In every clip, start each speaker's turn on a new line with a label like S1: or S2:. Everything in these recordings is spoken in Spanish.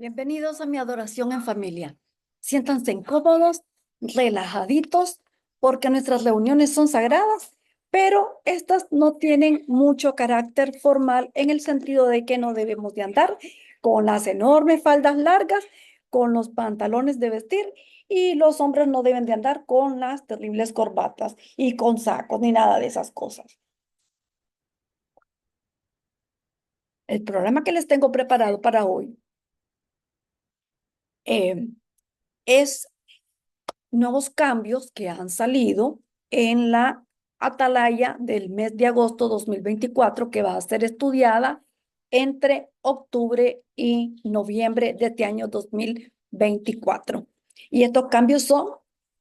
S1: Bienvenidos a mi adoración en familia. Siéntanse incómodos, relajaditos, porque nuestras reuniones son sagradas, pero estas no tienen mucho carácter formal en el sentido de que no debemos de andar con las enormes faldas largas, con los pantalones de vestir, y los hombres no deben de andar con las terribles corbatas y con sacos ni nada de esas cosas. El programa que les tengo preparado para hoy eh, es nuevos cambios que han salido en la atalaya del mes de agosto 2024, que va a ser estudiada entre octubre y noviembre de este año 2024. Y estos cambios son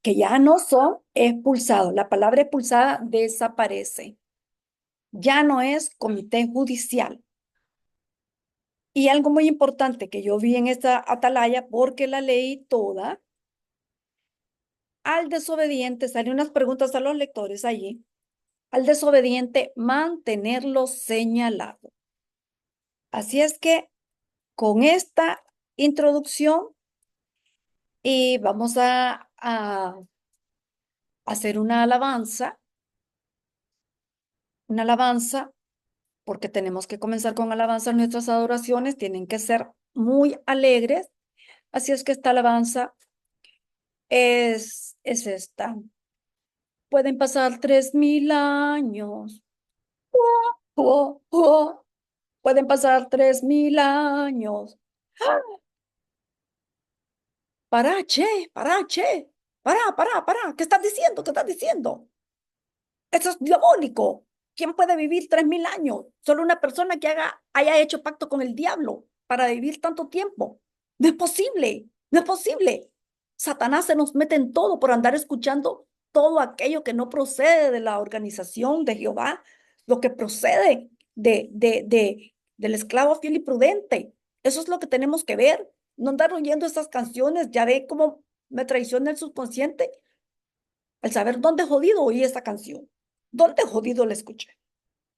S1: que ya no son expulsados. La palabra expulsada desaparece. Ya no es comité judicial. Y algo muy importante que yo vi en esta atalaya, porque la leí toda, al desobediente, salen unas preguntas a los lectores allí, al desobediente mantenerlo señalado. Así es que con esta introducción y vamos a hacer una alabanza, porque tenemos que comenzar con alabanza. Nuestras adoraciones tienen que ser muy alegres. Así es que esta alabanza es esta. Pueden pasar 3000 años. Oh, oh. Pueden pasar 3000 años. Para, che, para, che. Para. ¿Qué estás diciendo? ¿Qué estás diciendo? Eso es diabólico. ¿Quién puede vivir 3000 años? Solo una persona que haya hecho pacto con el diablo para vivir tanto tiempo. No es posible. No es posible. Satanás se nos mete en todo por andar escuchando todo aquello que no procede de la organización de Jehová, lo que procede del esclavo fiel y prudente. Eso es lo que tenemos que ver. No andar oyendo estas canciones. Ya ve cómo me traiciona el subconsciente al saber dónde jodido oí esa canción. ¿Dónde jodido la escuché?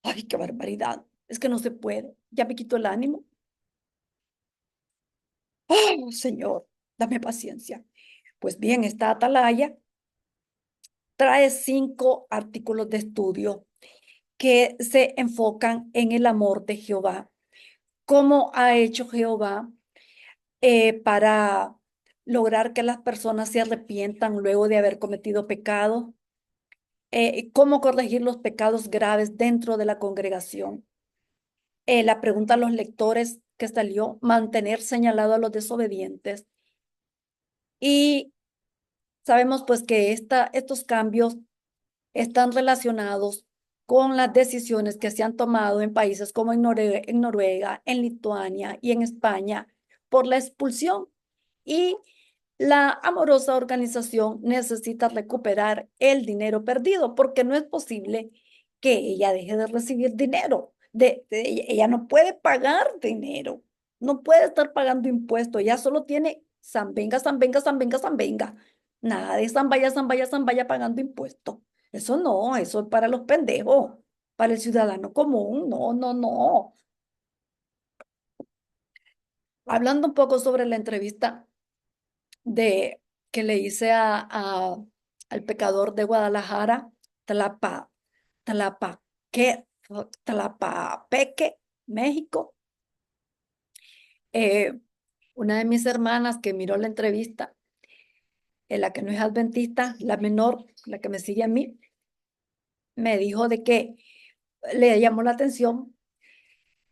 S1: Ay, qué barbaridad. Es que no se puede. Ya me quito el ánimo. Oh, Señor, dame paciencia. Pues bien, esta atalaya trae 5 artículos de estudio que se enfocan en el amor de Jehová. ¿Cómo ha hecho Jehová para lograr que las personas se arrepientan luego de haber cometido pecado? ¿Cómo corregir los pecados graves dentro de la congregación? La pregunta a los lectores que salió, mantener señalado a los desobedientes. Y sabemos pues que estos cambios están relacionados con las decisiones que se han tomado en países como en Noruega, en Lituania y en España por la expulsión. Y la amorosa organización necesita recuperar el dinero perdido, porque no es posible que ella deje de recibir dinero. Ella no puede pagar dinero, no puede estar pagando impuestos, ella solo tiene zambenga, zambenga, zambenga, zambenga. Nada de zambaya, zambaya, zambaya pagando impuestos. Eso no, eso es para los pendejos, para el ciudadano común. No, no, no. Hablando un poco sobre la entrevista de que le hice al pecador de Guadalajara, Tlapa, Tlapa, ¿qué? Tlapapeque, México. Eh, una de mis hermanas que miró la entrevista, la que no es adventista, la menor, la que me sigue a mí, me dijo de que le llamó la atención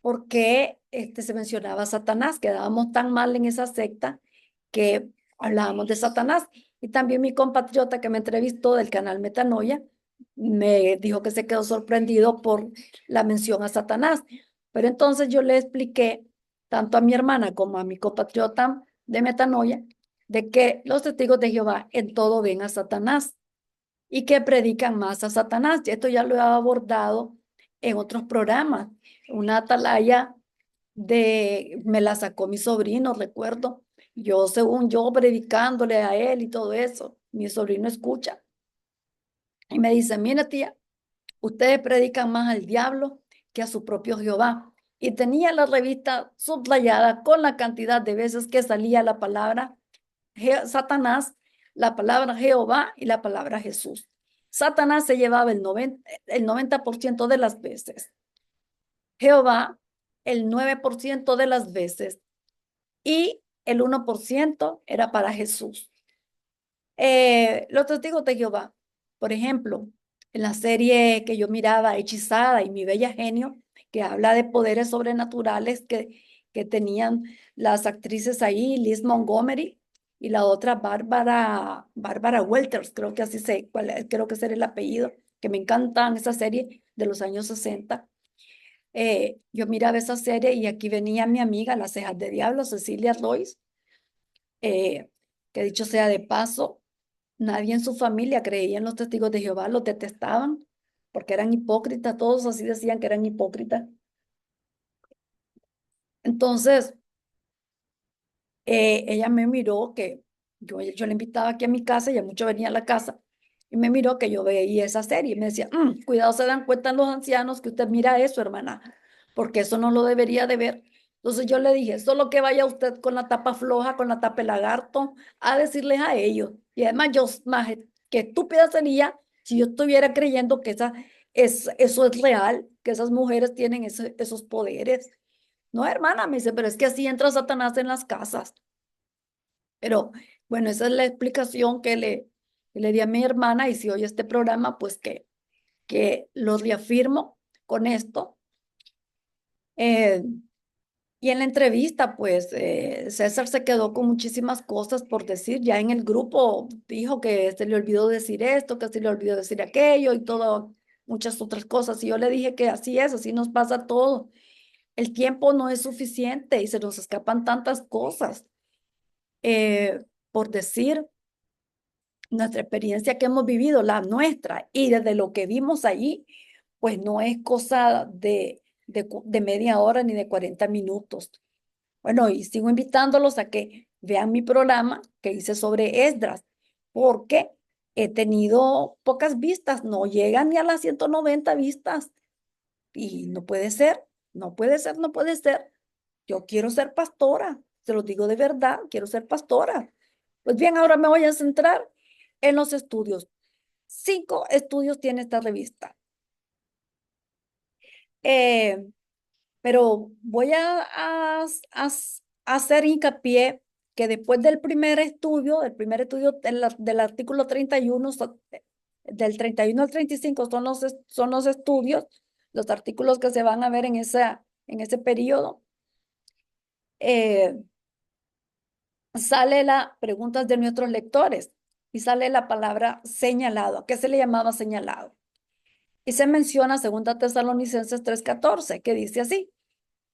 S1: porque se mencionaba a Satanás, quedábamos tan mal en esa secta que hablábamos de Satanás. Y también mi compatriota que me entrevistó del canal Metanoia me dijo que se quedó sorprendido por la mención a Satanás. Pero entonces yo le expliqué tanto a mi hermana como a mi compatriota de Metanoia de que los testigos de Jehová en todo ven a Satanás y que predican más a Satanás. Y esto ya lo he abordado en otros programas. Una atalaya me la sacó mi sobrino, recuerdo. Yo, según yo, predicándole a él y todo eso, mi sobrino escucha y me dice, mira tía, ustedes predican más al diablo que a su propio Jehová. y tenía la revista subrayada con la cantidad de veces que salía la palabra Satanás, la palabra Jehová y la palabra Jesús. Satanás se llevaba el 90% de las veces. Jehová el 9% de las veces y el 1% era para Jesús. Los testigos de Jehová, por ejemplo, en la serie que yo miraba, Hechizada y Mi Bella Genio, que habla de poderes sobrenaturales que tenían las actrices ahí, Liz Montgomery y la otra Bárbara Walters, creo que así creo que ese era el apellido, que me encantan esa serie de los años 60. Yo miraba esa serie y aquí venía mi amiga, Las Cejas de Diablo, Cecilia Royce, que dicho sea de paso, nadie en su familia creía en los testigos de Jehová, los detestaban porque eran hipócritas, todos así decían que eran hipócritas. Entonces, ella me miró que yo le invitaba aquí a mi casa, ella mucho venía a la casa, y me miró que yo veía esa serie y me decía, cuidado, se dan cuenta los ancianos que usted mira eso, hermana, porque eso no lo debería de ver. Entonces yo le dije, solo que vaya usted con la tapa floja, con la tapa de lagarto, a decirles a ellos. Y además yo, más que estúpida sería si yo estuviera creyendo que eso es real, que esas mujeres tienen esos poderes. No, hermana, me dice, pero es que así entra Satanás en las casas. Pero bueno, esa es la explicación que le di a mi hermana y si oye este programa, pues que lo reafirmo con esto. Eh, y en la entrevista, pues César se quedó con muchísimas cosas por decir. Ya en el grupo dijo que se le olvidó decir esto, que se le olvidó decir aquello y todo, muchas otras cosas. Y yo le dije que así es, así nos pasa todo. El tiempo no es suficiente y se nos escapan tantas cosas. Por decir, nuestra experiencia que hemos vivido, la nuestra, y desde lo que vimos allí, pues no es cosa de media hora ni de 40 minutos. Bueno, y sigo invitándolos a que vean mi programa que hice sobre Esdras, porque he tenido pocas vistas, no llegan ni a las 190 vistas, y no puede ser, no puede ser, no puede ser. Yo quiero ser pastora, se lo digo de verdad, quiero ser pastora. Pues bien, ahora me voy a centrar en los estudios. 5 estudios tiene esta revista. Eh, pero voy a hacer hincapié que después del primer estudio del artículo 31, del 31 al 35 son los estudios, los artículos que se van a ver en ese periodo. Sale la preguntas de nuestros lectores y sale la palabra señalado. ¿A qué se le llamaba señalado? Y se menciona 2 Tesalonicenses 3:14, que dice así: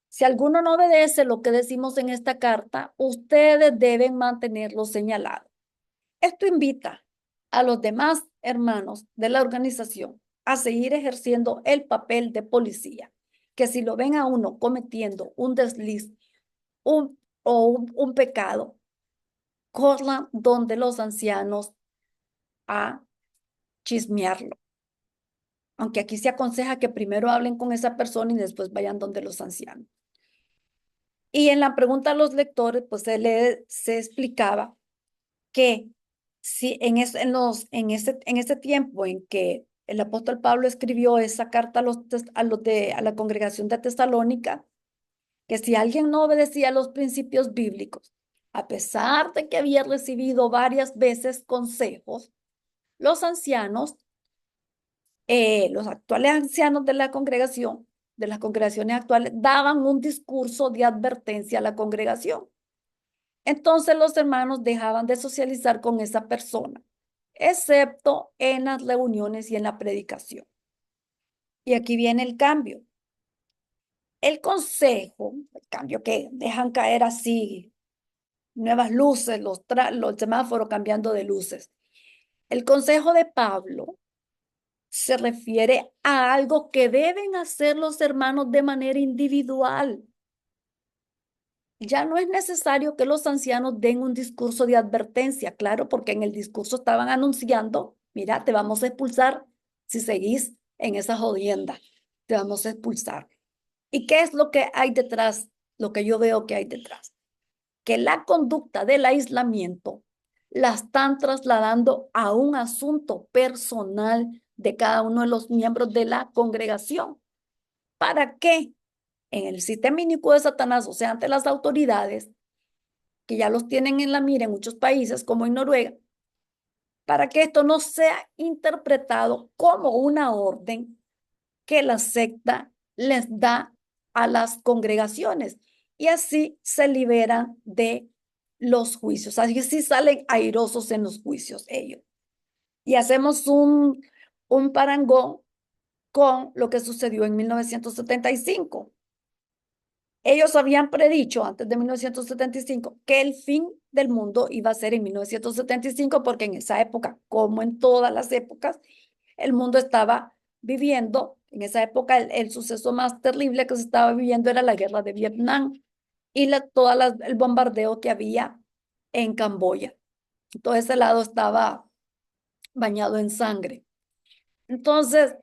S1: si alguno no obedece lo que decimos en esta carta, ustedes deben mantenerlo señalado. Esto invita a los demás hermanos de la organización a seguir ejerciendo el papel de policía, que si lo ven a uno cometiendo un desliz un pecado, corran donde los ancianos a chismearlo. Aunque aquí se aconseja que primero hablen con esa persona y después vayan donde los ancianos. Y en la pregunta a los lectores, pues se explicaba que si en ese tiempo en que el apóstol Pablo escribió esa carta a la congregación de Tesalónica, que si alguien no obedecía los principios bíblicos, a pesar de que había recibido varias veces consejos, los ancianos, los actuales ancianos de las congregaciones actuales, daban un discurso de advertencia a la congregación. Entonces los hermanos dejaban de socializar con esa persona, excepto en las reuniones y en la predicación. Y aquí viene el cambio. El cambio que dejan caer así, nuevas luces, los semáforos cambiando de luces. El consejo de Pablo se refiere a algo que deben hacer los hermanos de manera individual. Ya no es necesario que los ancianos den un discurso de advertencia, claro, porque en el discurso estaban anunciando, mira, te vamos a expulsar si seguís en esa jodienda, te vamos a expulsar. ¿Y qué es lo que hay detrás? Lo que yo veo que hay detrás. Que la conducta del aislamiento la están trasladando a un asunto personal de cada uno de los miembros de la congregación. ¿Para qué? En el sistema inicuo de Satanás, o sea, ante las autoridades, que ya los tienen en la mira en muchos países, como en Noruega, para que esto no sea interpretado como una orden que la secta les da a las congregaciones y así se liberan de los juicios. Así sí salen airosos en los juicios ellos. Y hacemos un parangón con lo que sucedió en 1975. Ellos habían predicho antes de 1975 que el fin del mundo iba a ser en 1975 porque en esa época, como en todas las épocas, el mundo estaba viviendo, en esa época el suceso más terrible que se estaba viviendo era la guerra de Vietnam y el bombardeo que había en Camboya. Todo ese lado estaba bañado en sangre. Entonces,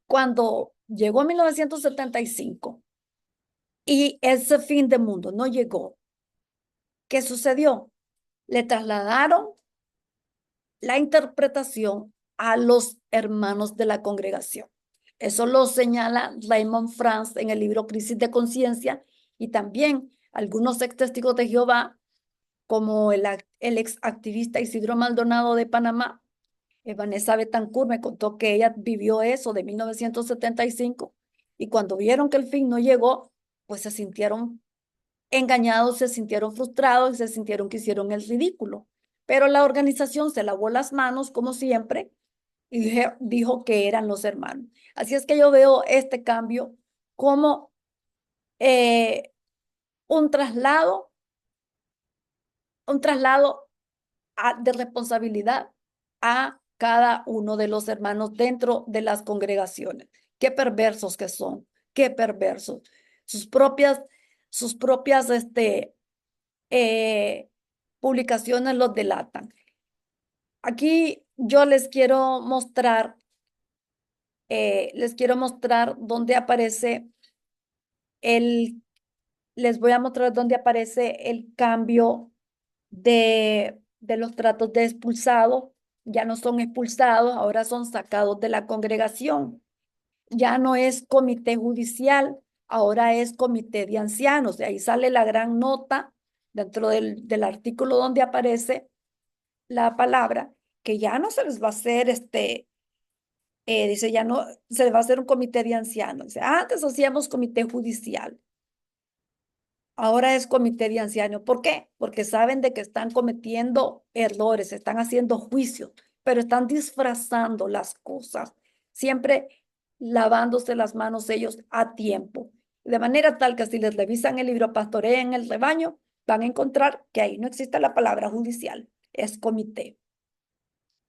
S1: cuando llegó 1975 y ese fin del mundo no llegó, ¿qué sucedió? Le trasladaron la interpretación a los hermanos de la congregación. Eso lo señala Raymond Franz en el libro Crisis de Conciencia y también algunos ex testigos de Jehová, como el ex activista Isidro Maldonado de Panamá. Vanessa Betancourt me contó que ella vivió eso de 1975 y cuando vieron que el fin no llegó, pues se sintieron engañados, se sintieron frustrados y se sintieron que hicieron el ridículo. Pero la organización se lavó las manos, como siempre, y dijo que eran los hermanos. Así es que yo veo este cambio como eh, un traslado, de responsabilidad a cada uno de los hermanos dentro de las congregaciones. Qué perversos que son, qué perversos. Sus propias eh, publicaciones los delatan. Aquí yo les quiero mostrar dónde aparece el, les voy a mostrar dónde aparece el cambio de los tratos de expulsados. Ya no son expulsados, ahora son sacados de la congregación. Ya no es comité judicial, ahora es comité de ancianos. De ahí sale la gran nota dentro del artículo donde aparece la palabra, que ya no se les va a hacer dice, ya no se les va a hacer un comité de ancianos. Dice, antes hacíamos comité judicial, ahora es comité de ancianos. ¿Por qué? Porque saben de que están cometiendo errores, están haciendo juicios, pero están disfrazando las cosas, siempre lavándose las manos ellos a tiempo. De manera tal que si les revisan el libro Pastorea en el Rebaño, van a encontrar que ahí no existe la palabra judicial, es comité.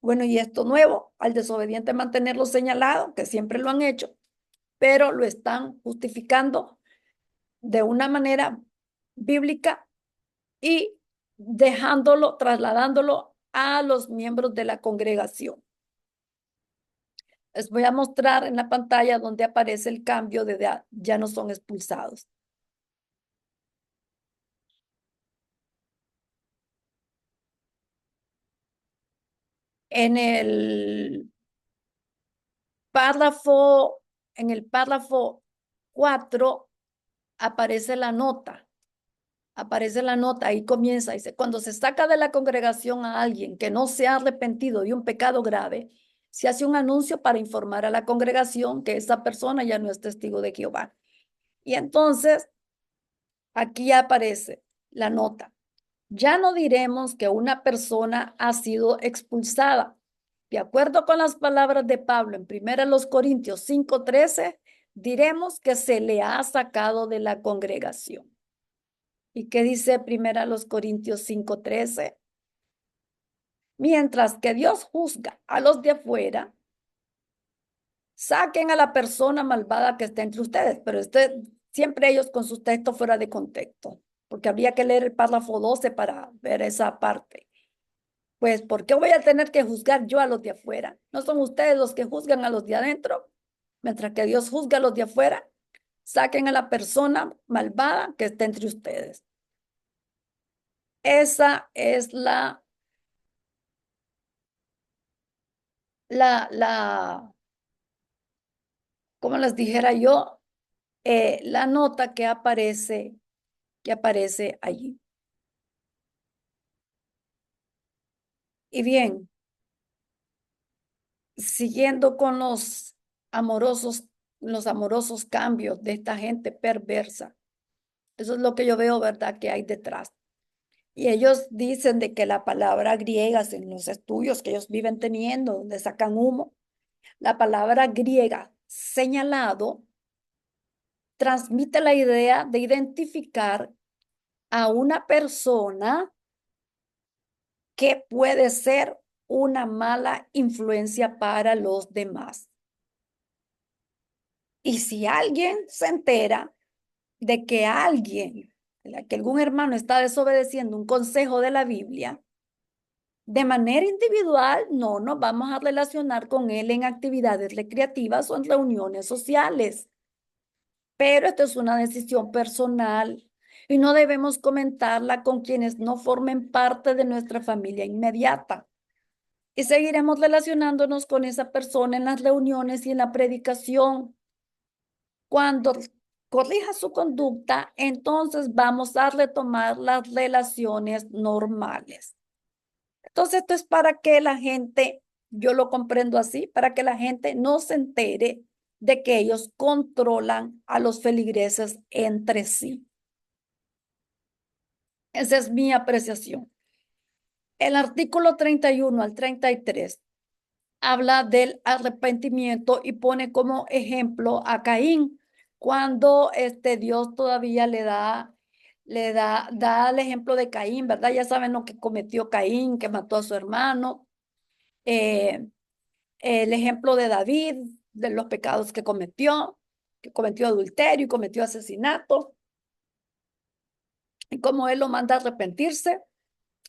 S1: Bueno, y esto nuevo, al desobediente mantenerlo señalado, que siempre lo han hecho, pero lo están justificando de una manera bíblica y trasladándolo a los miembros de la congregación. Les voy a mostrar en la pantalla donde aparece el cambio de ya no son expulsados. En el párrafo, en el párrafo 4 aparece la nota. Ahí comienza, dice, cuando se saca de la congregación a alguien que no se ha arrepentido de un pecado grave, se hace un anuncio para informar a la congregación que esa persona ya no es testigo de Jehová. Y entonces, aquí aparece la nota. Ya no diremos que una persona ha sido expulsada. De acuerdo con las palabras de Pablo en 1 Corintios 5:13, diremos que se le ha sacado de la congregación. ¿Y qué dice 1 Corintios 5:13? Mientras que Dios juzga a los de afuera, saquen a la persona malvada que está entre ustedes, pero siempre ellos con sus textos fuera de contexto, porque habría que leer el párrafo 12 para ver esa parte. Pues, ¿por qué voy a tener que juzgar yo a los de afuera? ¿No son ustedes los que juzgan a los de adentro? Mientras que Dios juzga a los de afuera. Saquen a la persona malvada que está entre ustedes. Esa es la, como les dijera yo, la nota que aparece allí. Y bien, siguiendo con los amorosos cambios de esta gente perversa. Eso es lo que yo veo, ¿verdad?, que hay detrás. Y ellos dicen de que la palabra griega, en los estudios que ellos viven teniendo, donde sacan humo, la palabra griega señalado transmite la idea de identificar a una persona que puede ser una mala influencia para los demás. Y si alguien se entera de que que algún hermano está desobedeciendo un consejo de la Biblia, de manera individual, no nos vamos a relacionar con él en actividades recreativas o en reuniones sociales. Pero esto es una decisión personal y no debemos comentarla con quienes no formen parte de nuestra familia inmediata. Y seguiremos relacionándonos con esa persona en las reuniones y en la predicación. Cuando corrija su conducta, entonces vamos a retomar las relaciones normales. Entonces, esto es para que la gente, yo lo comprendo así, para que la gente no se entere de que ellos controlan a los feligreses entre sí. Esa es mi apreciación. El artículo 31 al 33 habla del arrepentimiento y pone como ejemplo a Caín, cuando Dios todavía da el ejemplo de Caín, ¿verdad? Ya saben lo que cometió Caín, que mató a su hermano. El ejemplo de David, de los pecados que cometió adulterio y cometió asesinato, y cómo él lo manda a arrepentirse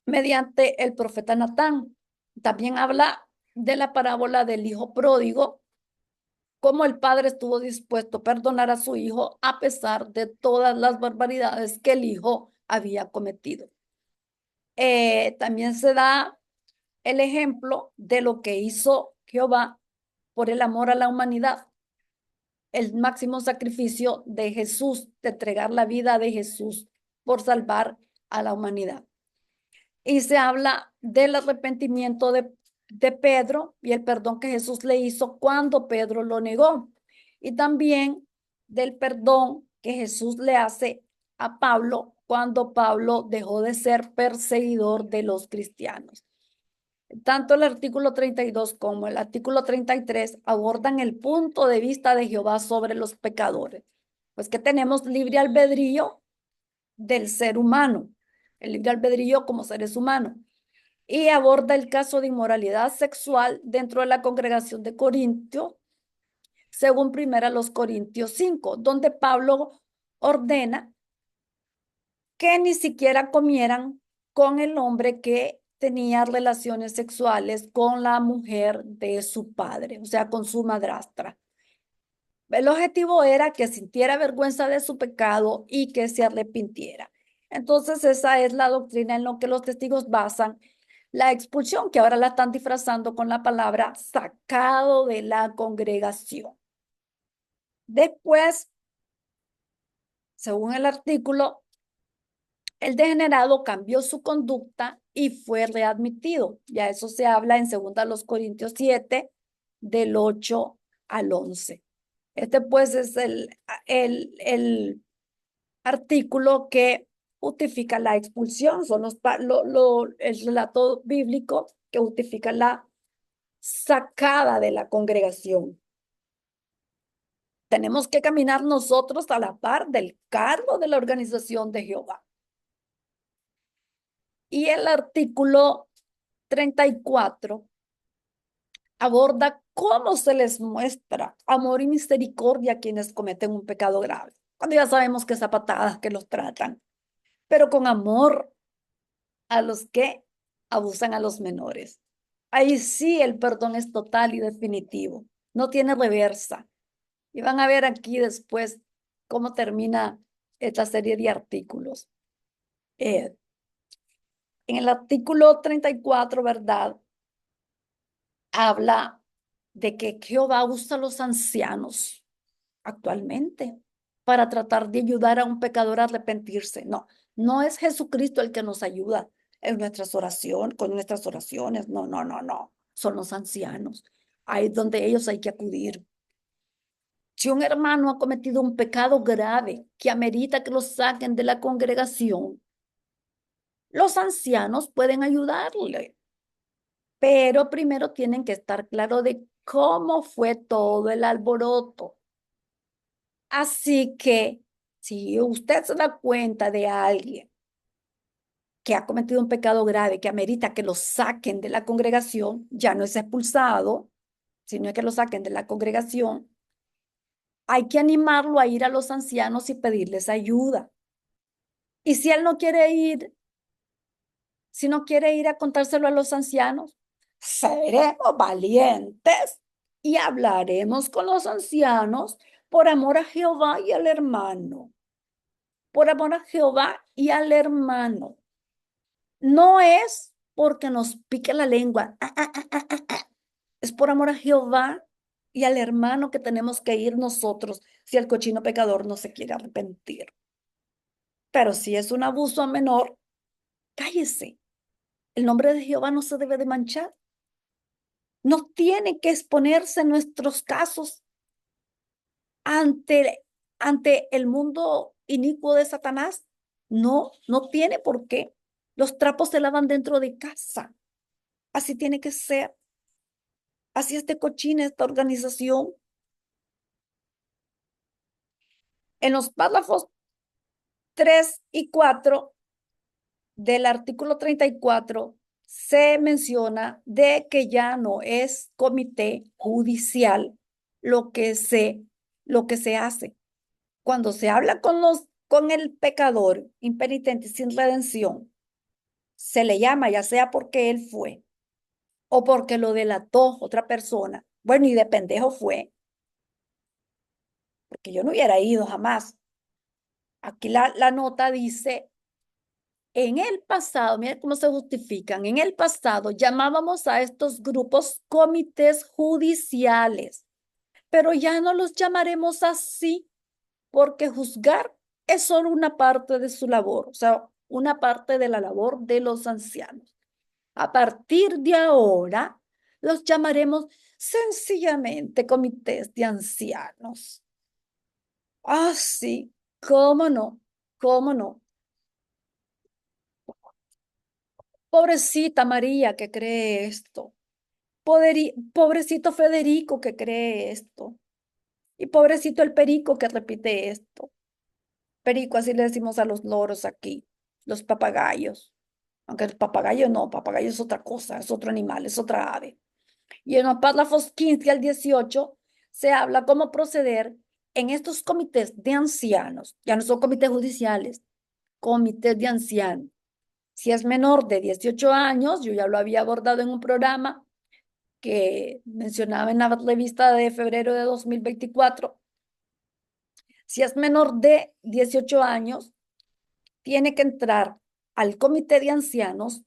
S1: mediante el profeta Natán. También habla de la parábola del hijo pródigo, cómo el padre estuvo dispuesto a perdonar a su hijo a pesar de todas las barbaridades que el hijo había cometido. También se da el ejemplo de lo que hizo Jehová por el amor a la humanidad, el máximo sacrificio de Jesús, de entregar la vida de Jesús por salvar a la humanidad. Y se habla del arrepentimiento de Pedro y el perdón que Jesús le hizo cuando Pedro lo negó. Y también del perdón que Jesús le hace a Pablo cuando Pablo dejó de ser perseguidor de los cristianos. Tanto el artículo 32 como el artículo 33 abordan el punto de vista de Jehová sobre los pecadores. Pues que tenemos libre albedrío del ser humano, el libre albedrío como seres humanos. Y aborda el caso de inmoralidad sexual dentro de la congregación de Corintio, según 1 Corintios 5, donde Pablo ordena que ni siquiera comieran con el hombre que tenía relaciones sexuales con la mujer de su padre, o sea, con su madrastra. El objetivo era que sintiera vergüenza de su pecado y que se arrepintiera. Entonces, esa es la doctrina en lo que los testigos basan la expulsión, que ahora la están disfrazando con la palabra sacado de la congregación. Después, según el artículo, el degenerado cambió su conducta y fue readmitido. Ya eso se habla en 2 Corintios 7, del 8 al 11. Este pues es el artículo que justifica la expulsión, son el relato bíblico que justifica la sacada de la congregación. Tenemos que caminar nosotros a la par del cargo de la organización de Jehová. Y el artículo 34 aborda cómo se les muestra amor y misericordia a quienes cometen un pecado grave. Cuando ya sabemos que es a patadas que los tratan, pero con amor a los que abusan a los menores. Ahí sí el perdón es total y definitivo, no tiene reversa. Y van a ver aquí después cómo termina esta serie de artículos. En el artículo 34, ¿verdad? Habla de que Jehová usa a los ancianos actualmente para tratar de ayudar a un pecador a arrepentirse. No, no es Jesucristo el que nos ayuda en nuestras oraciones, con nuestras oraciones. No, no, no, no. Son los ancianos. Ahí es donde ellos hay que acudir. Si un hermano ha cometido un pecado grave que amerita que lo saquen de la congregación, los ancianos pueden ayudarle, pero primero tienen que estar claro de cómo fue todo el alboroto. Así que si usted se da cuenta de alguien que ha cometido un pecado grave que amerita que lo saquen de la congregación, ya no es expulsado, sino que lo saquen de la congregación, hay que animarlo a ir a los ancianos y pedirles ayuda. Y si él no quiere ir, si no quiere ir a contárselo a los ancianos, seremos valientes y hablaremos con los ancianos por amor a Jehová y al hermano. Por amor a Jehová y al hermano. No es porque nos pique la lengua. Es por amor a Jehová y al hermano que tenemos que ir nosotros si el cochino pecador no se quiere arrepentir. Pero si es un abuso a menor, cállese. El nombre de Jehová no se debe de manchar. No tiene que exponerse nuestros casos ante, ante el mundo inicuo de Satanás. No, no tiene por qué. Los trapos se lavan dentro de casa. Así tiene que ser. Así es de cochina esta organización. En los párrafos 3 y 4 del artículo 34 se menciona de que ya no es comité judicial lo que se hace. Cuando se habla con el pecador impenitente sin redención, se le llama ya sea porque él fue o porque lo delató otra persona. Bueno, y de pendejo fue, porque yo no hubiera ido jamás. Aquí la nota dice, en el pasado, mira cómo se justifican, en el pasado llamábamos a estos grupos comités judiciales, pero ya no los llamaremos así porque juzgar es solo una parte de su labor, o sea, una parte de la labor de los ancianos. A partir de ahora, los llamaremos sencillamente comités de ancianos. Ah, sí, cómo no, cómo no. Pobrecita María que cree esto. Pobrecito Federico que cree esto. Y pobrecito el perico que repite esto. Perico, así le decimos a los loros aquí, los papagayos. Aunque el papagayo no, papagayo es otra cosa, es otro animal, es otra ave. Y en los párrafos 15 al 18 se habla cómo proceder en estos comités de ancianos. Ya no son comités judiciales, comités de ancianos. Si es menor de 18 años, yo ya lo había abordado en un programa que mencionaba en la revista de febrero de 2024. Si es menor de 18 años, tiene que entrar al comité de ancianos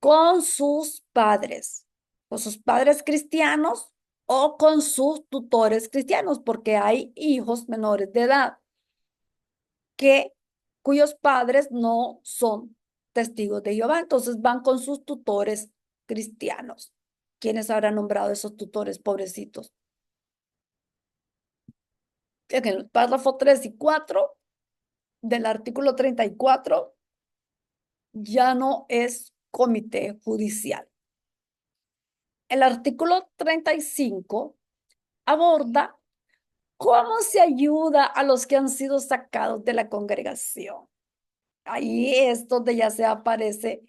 S1: con sus padres cristianos o con sus tutores cristianos, porque hay hijos menores de edad que cuyos padres no son testigos de Jehová, entonces van con sus tutores cristianos. ¿Quiénes habrán nombrado esos tutores pobrecitos? En el párrafo 3 y 4 del artículo 34 ya no es comité judicial. El artículo 35 aborda cómo se ayuda a los que han sido sacados de la congregación. Ahí es donde ya se aparece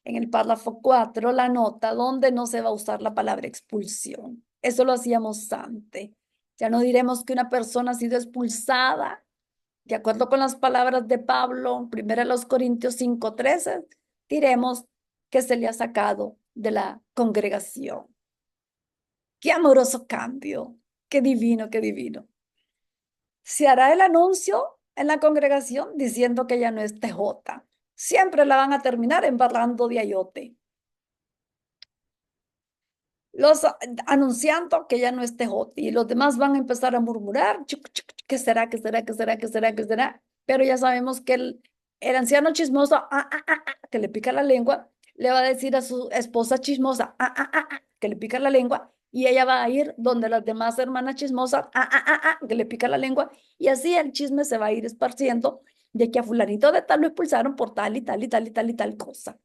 S1: en el párrafo 4 la nota donde no se va a usar la palabra expulsión. Eso lo hacíamos antes. Ya no diremos que una persona ha sido expulsada, de acuerdo con las palabras de Pablo, 1 Corintios 5:13, diremos que se le ha sacado de la congregación. Qué amoroso cambio, qué divino, qué divino. Se hará el anuncio en la congregación diciendo que ya no es TJ. Siempre la van a terminar embarrando de ayote. Anunciando que ya no es TJ y los demás van a empezar a murmurar, ¿qué será, qué será, qué será, qué será, qué será? Pero ya sabemos que el anciano chismoso, que le pica la lengua, le va a decir a su esposa chismosa, que le pica la lengua, y ella va a ir donde las demás hermanas chismosas, que le pica la lengua, y así el chisme se va a ir esparciendo de que a fulanito de tal lo expulsaron por tal y tal y tal y tal y tal cosa.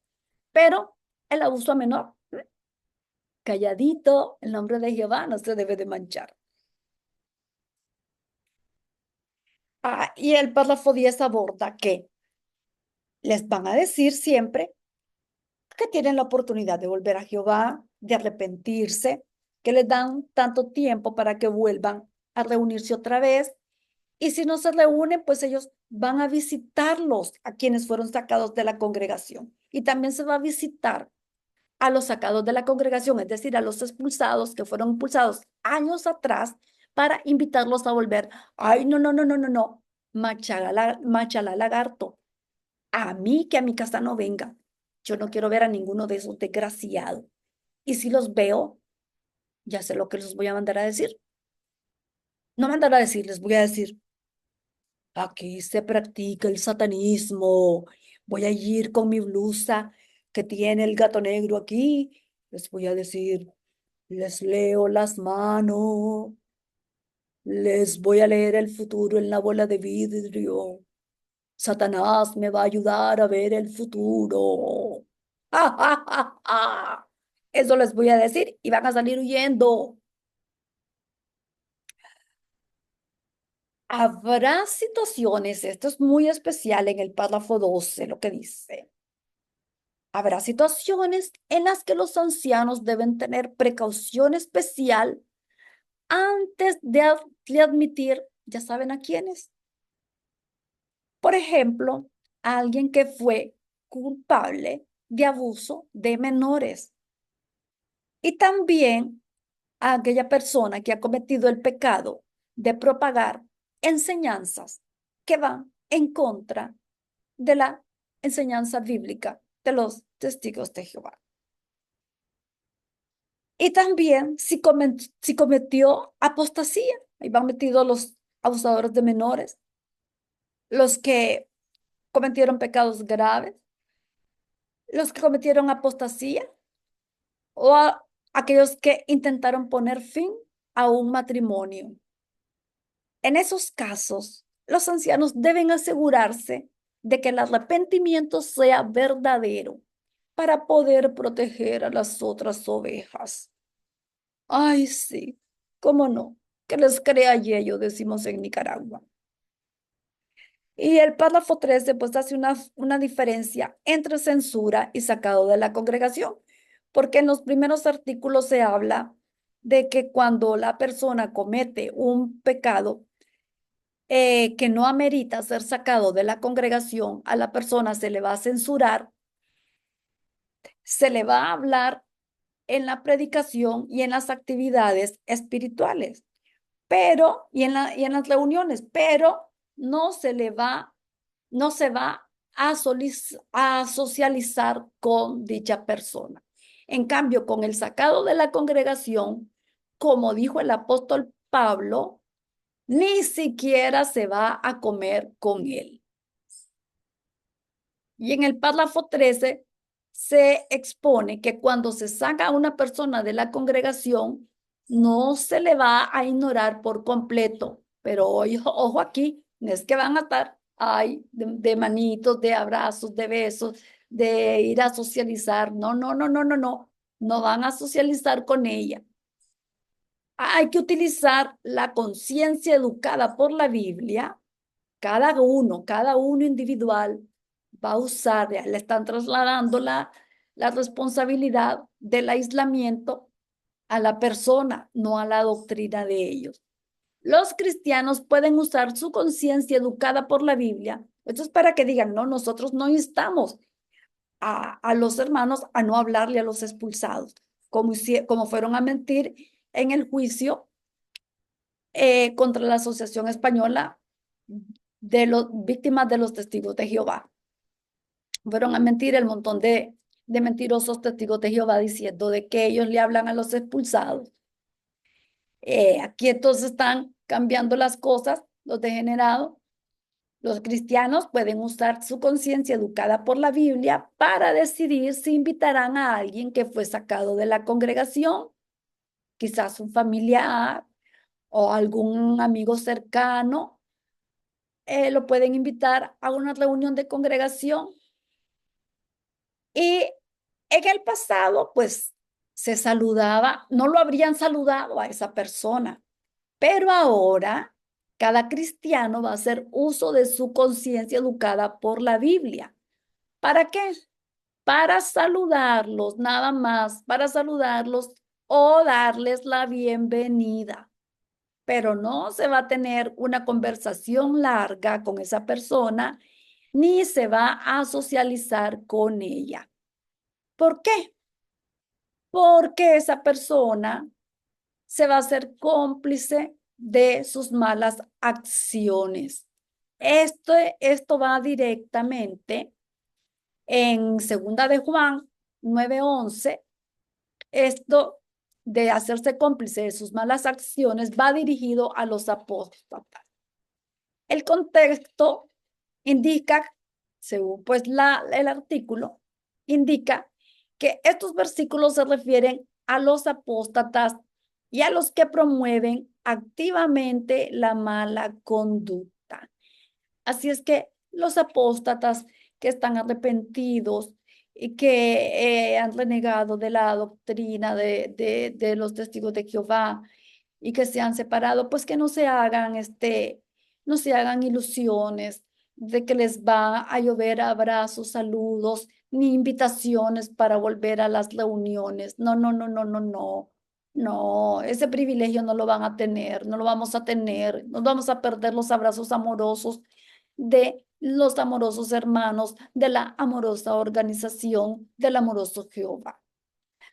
S1: Pero el abuso a menor, calladito, el nombre de Jehová no se debe de manchar. Y el párrafo 10 aborda que les van a decir siempre que tienen la oportunidad de volver a Jehová, de arrepentirse, que les dan tanto tiempo para que vuelvan a reunirse otra vez. Y si no se reúnen, pues ellos van a visitarlos a quienes fueron sacados de la congregación. Y también se va a visitar a los sacados de la congregación, es decir, a los expulsados que fueron expulsados años atrás para invitarlos a volver. Ay, no, no, no, no, no, no. Machala lagarto. A mí que a mi casa no venga. Yo no quiero ver a ninguno de esos desgraciados. Y si los veo, ya sé lo que les voy a mandar a decir. No mandar a decir, les voy a decir, aquí se practica el satanismo. Voy a ir con mi blusa que tiene el gato negro aquí. Les voy a decir, les leo las manos. Les voy a leer el futuro en la bola de vidrio. Satanás me va a ayudar a ver el futuro. ¡Ja, ja, ja, ja! Eso les voy a decir y van a salir huyendo. Habrá situaciones, esto es muy especial en el párrafo 12, lo que dice. Habrá situaciones en las que los ancianos deben tener precaución especial antes de admitir, ya saben a quiénes. Por ejemplo, a alguien que fue culpable de abuso de menores y también a aquella persona que ha cometido el pecado de propagar enseñanzas que van en contra de la enseñanza bíblica de los testigos de Jehová. Y también si cometió apostasía, ahí van metidos los abusadores de menores, los que cometieron pecados graves, los que cometieron apostasía o aquellos que intentaron poner fin a un matrimonio. En esos casos, los ancianos deben asegurarse de que el arrepentimiento sea verdadero para poder proteger a las otras ovejas. Ay, sí, cómo no, que les crea yello, decimos en Nicaragua. Y el párrafo 13 pues hace una diferencia entre censura y sacado de la congregación, porque en los primeros artículos se habla de que cuando la persona comete un pecado que no amerita ser sacado de la congregación, a la persona se le va a censurar, se le va a hablar en la predicación y en las actividades espirituales, pero, y en las reuniones, pero no se va a socializar con dicha persona. En cambio, con el sacado de la congregación, como dijo el apóstol Pablo, ni siquiera se va a comer con él. Y en el párrafo 13 se expone que cuando se saca a una persona de la congregación, no se le va a ignorar por completo. Pero ojo aquí, no es que van a estar ay, de manitos, de abrazos, de besos, de ir a socializar. No, no, no, no, no, no. No van a socializar con ella. Hay que utilizar la conciencia educada por la Biblia. Cada uno individual va a usar, le están trasladando la responsabilidad del aislamiento a la persona, no a la doctrina de ellos. Los cristianos pueden usar su conciencia educada por la Biblia. Esto es para que digan, no, nosotros no instamos a los hermanos a no hablarle a los expulsados, como fueron a mentir en el juicio contra la Asociación Española de los víctimas de los testigos de Jehová. Fueron a mentir el montón de mentirosos testigos de Jehová diciendo de que ellos le hablan a los expulsados. Aquí entonces están cambiando las cosas, los degenerados. Los cristianos pueden usar su conciencia educada por la Biblia para decidir si invitarán a alguien que fue sacado de la congregación, quizás un familiar o algún amigo cercano. Lo pueden invitar a una reunión de congregación. Y en el pasado, pues, se saludaba, no lo habrían saludado a esa persona, pero ahora cada cristiano va a hacer uso de su conciencia educada por la Biblia. ¿Para qué? Para saludarlos, nada más, para saludarlos o darles la bienvenida. Pero no se va a tener una conversación larga con esa persona, ni se va a socializar con ella. ¿Por qué? Porque esa persona se va a hacer cómplice de sus malas acciones. Esto va directamente en Segunda de Juan 9:11. Esto de hacerse cómplice de sus malas acciones va dirigido a los apóstatas. El contexto indica, según pues el artículo, indica que estos versículos se refieren a los apóstatas y a los que promueven activamente la mala conducta. Así es que los apóstatas que están arrepentidos y que han renegado de la doctrina de los testigos de Jehová y que se han separado, pues que no se hagan ilusiones de que les va a llover abrazos, saludos, ni invitaciones para volver a las reuniones. No, no, no, no, no, no. No, ese privilegio no lo van a tener, no lo vamos a tener, nos vamos a perder los abrazos amorosos de los amorosos hermanos, de la amorosa organización, del amoroso Jehová.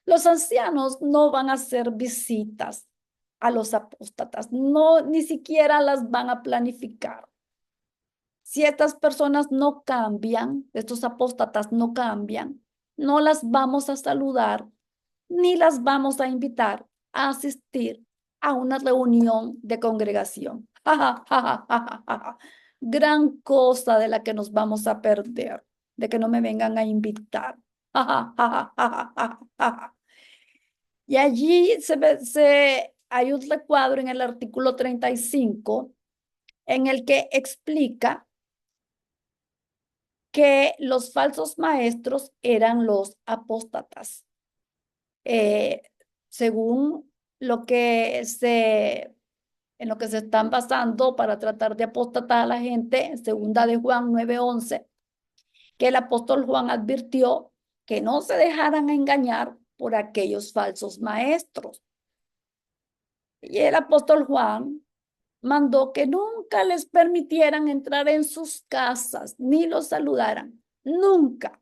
S1: Los ancianos no van a hacer visitas a los apóstatas, no, ni siquiera las van a planificar. Si estas personas no cambian, estos apóstatas no cambian, no las vamos a saludar, ni las vamos a invitar a asistir a una reunión de congregación. Gran cosa de la que nos vamos a perder, de que no me vengan a invitar. Y allí hay un recuadro en el artículo 35 en el que explica que los falsos maestros eran los apóstatas. Según en lo que se están basando para tratar de apostatar a la gente, en Segunda de Juan 9:11, que el apóstol Juan advirtió que no se dejaran engañar por aquellos falsos maestros. Y el apóstol Juan mandó que nunca les permitieran entrar en sus casas, ni los saludaran. Nunca,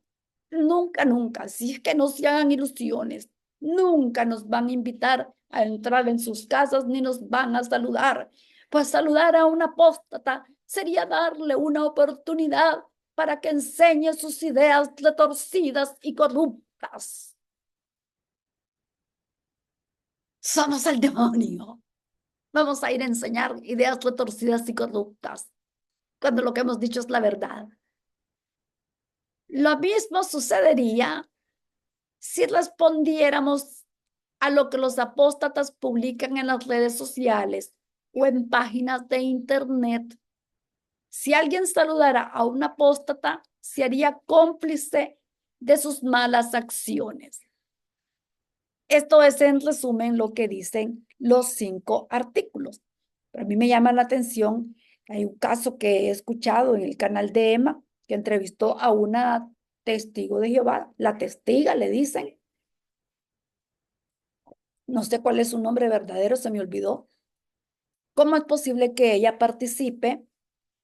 S1: nunca, nunca. Así es que no se hagan ilusiones. Nunca nos van a invitar a entrar en sus casas, ni nos van a saludar. Pues saludar a un apóstata sería darle una oportunidad para que enseñe sus ideas retorcidas y corruptas. Somos el demonio. Vamos a ir a enseñar ideas retorcidas y corruptas, cuando lo que hemos dicho es la verdad. Lo mismo sucedería si respondiéramos a lo que los apóstatas publican en las redes sociales o en páginas de internet. Si alguien saludara a un apóstata, se haría cómplice de sus malas acciones. Esto es en resumen lo que dicen los 5 artículos. Pero a mí me llama la atención, hay un caso que he escuchado en el canal de Emma, que entrevistó a una testigo de Jehová, la testiga, le dicen, no sé cuál es su nombre verdadero, se me olvidó. ¿Cómo es posible que ella participe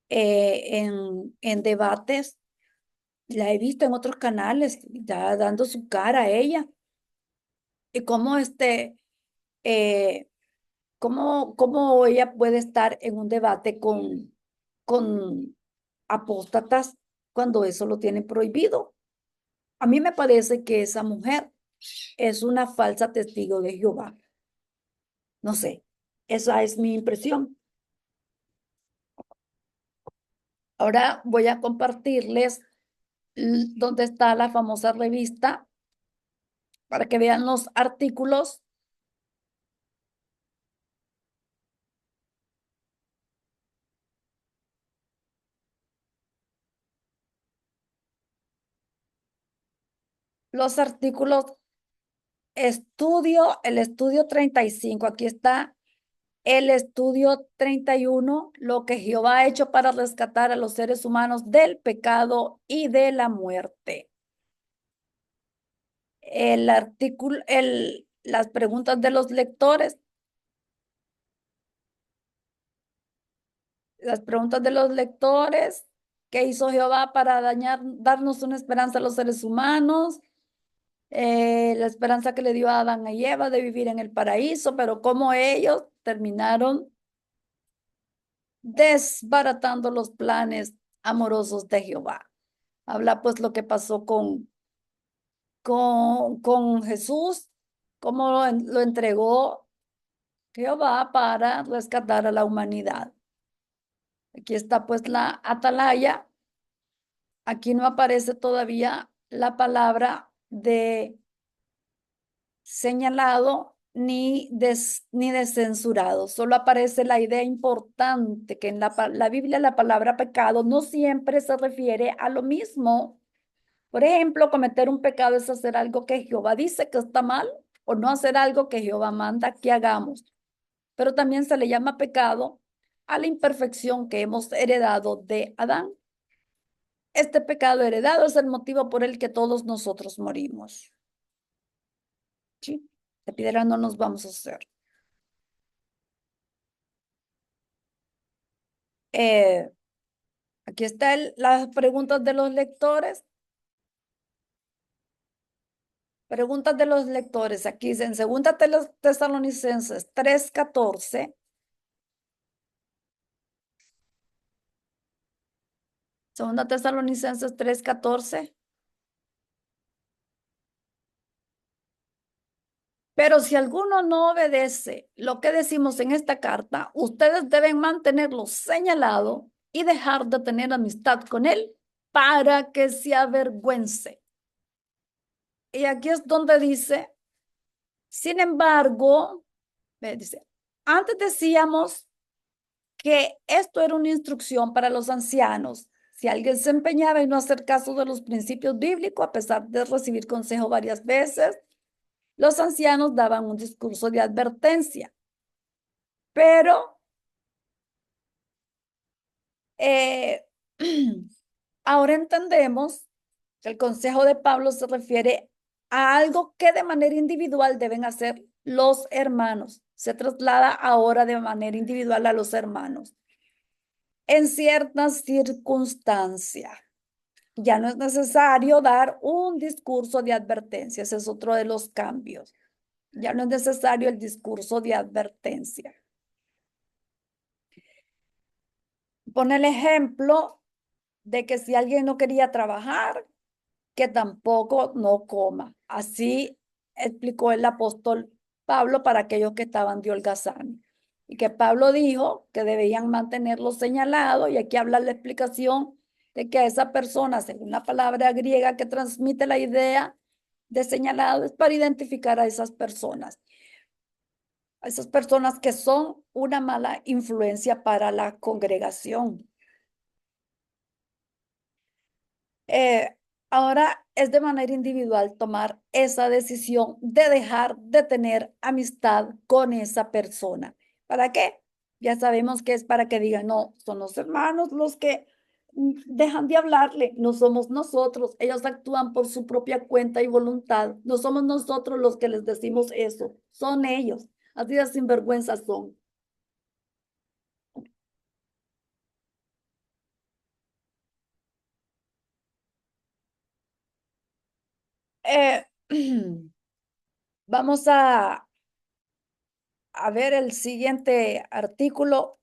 S1: en debates? La he visto en otros canales, ya dando su cara a ella. Y cómo ¿Cómo ella puede estar en un debate con apóstatas cuando eso lo tiene prohibido? A mí me parece que esa mujer es una falsa testigo de Jehová. No sé, esa es mi impresión. Ahora voy a compartirles dónde está la famosa revista para que vean los artículos. Los artículos el estudio 35. Aquí está el estudio 31, lo que Jehová ha hecho para rescatar a los seres humanos del pecado y de la muerte. El artículo, las preguntas de los lectores. Las preguntas de los lectores. ¿Qué hizo Jehová para darnos una esperanza a los seres humanos? La esperanza que le dio a Adán y Eva de vivir en el paraíso, pero cómo ellos terminaron desbaratando los planes amorosos de Jehová. Habla pues lo que pasó con Jesús, cómo lo entregó Jehová para rescatar a la humanidad. Aquí está pues la atalaya. Aquí no aparece todavía la palabra de señalado ni de censurado. Solo aparece la idea importante que en la Biblia la palabra pecado no siempre se refiere a lo mismo. Por ejemplo, cometer un pecado es hacer algo que Jehová dice que está mal o no hacer algo que Jehová manda que hagamos. Pero también se le llama pecado a la imperfección que hemos heredado de Adán. Este pecado heredado es el motivo por el que todos nosotros morimos. ¿Sí? De piedra no nos vamos a hacer. Eh, Aquí están las preguntas de los lectores. Preguntas de los lectores. Aquí en Segunda Tesalonicenses 3:14. Segunda Tesalonicenses 3:14. Pero si alguno no obedece lo que decimos en esta carta, ustedes deben mantenerlo señalado y dejar de tener amistad con él para que se avergüence. Y aquí es donde dice, sin embargo, dice, antes decíamos que esto era una instrucción para los ancianos. Si alguien se empeñaba en no hacer caso de los principios bíblicos, a pesar de recibir consejo varias veces, los ancianos daban un discurso de advertencia. Pero eh, ahora entendemos que el consejo de Pablo se refiere a algo que de manera individual deben hacer los hermanos. Se traslada ahora de manera individual a los hermanos. En ciertas circunstancias, ya no es necesario dar un discurso de advertencia. Ese es otro de los cambios. Ya no es necesario el discurso de advertencia. Pone el ejemplo de que si alguien no quería trabajar, que tampoco no coma. Así explicó el apóstol Pablo para aquellos que estaban de holgazán. Y que Pablo dijo que debían mantenerlo señalado, y aquí habla la explicación de que a esa persona, según la palabra griega que transmite la idea de señalado, es para identificar a esas personas que son una mala influencia para la congregación. Eh, Ahora es de manera individual tomar esa decisión de dejar de tener amistad con esa persona. ¿Para qué? Ya sabemos que es para que digan, no, son los hermanos los que dejan de hablarle, no somos nosotros, ellos actúan por su propia cuenta y voluntad, no somos nosotros los que les decimos eso, son ellos, así de sinvergüenzas son. Eh, vamos a ver el siguiente artículo